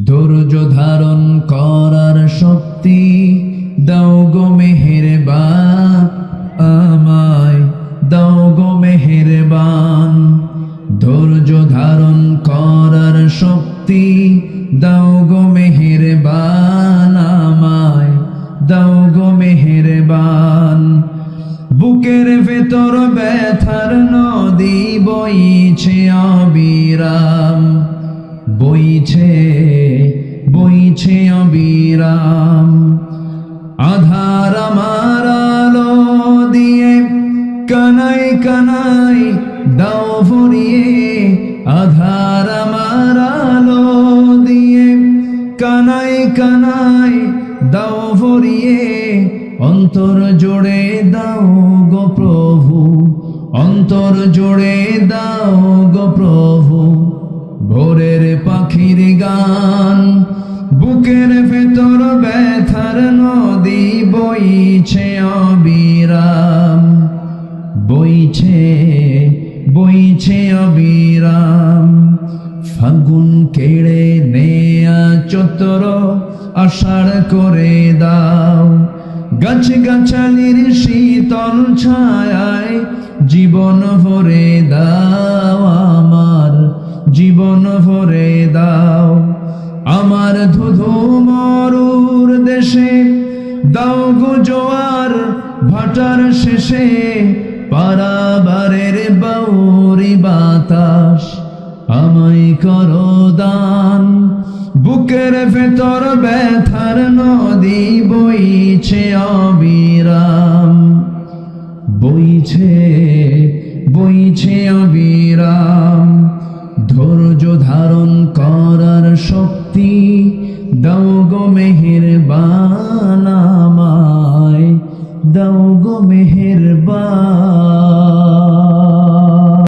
ধৈর্য ধারণ করার শক্তি দাও গো মেহেরবান, আমায় দাও গো মেহেরবান। ধৈর্য ধারণ করার শক্তি দাও গো মেহেরবান, আমায় দাও গো মেহেরবান। বুকের ভেতর ব্যথার নদী বইছে অবিরাম, বইছে বইছে অবিরাম। আধার আমার আলো দিয়ে কানাই কানাই দাও ভরিয়ে, আধার আমার আলো দিয়ে কানাই কানাই দাও ভরিয়ে। অন্তর জোড়ে দাও গো প্রভু, অন্তর জোড়ে দাও গো প্রভু। ভোরের পাখির গান, বুকের ভেতর ব্যথার নদী বইছে অবিরাম, বইছে বইছে অবিরাম। ফাগুন কেড়ে নেয়া চতর আষাঢ় করে দাও, গাছ গাছালির শীতল ছায়ায় জীবন ভরে দাও, আমার জীবন ভরে দাও। আমার ধুধু মরুর দেশে দাও গো জোয়ার ভাটার শেষে, পারাবারের বাউরি বাতাস আমায় করো দান। বুকের ভেতর ব্যথার নদী বইছে অবিরাম, বইছে বইছে অবিরাম। ধৈর্য ধারণ করার শক্তি দাও গো মেহেরবান, আমায় দাও গো মেহেরবান।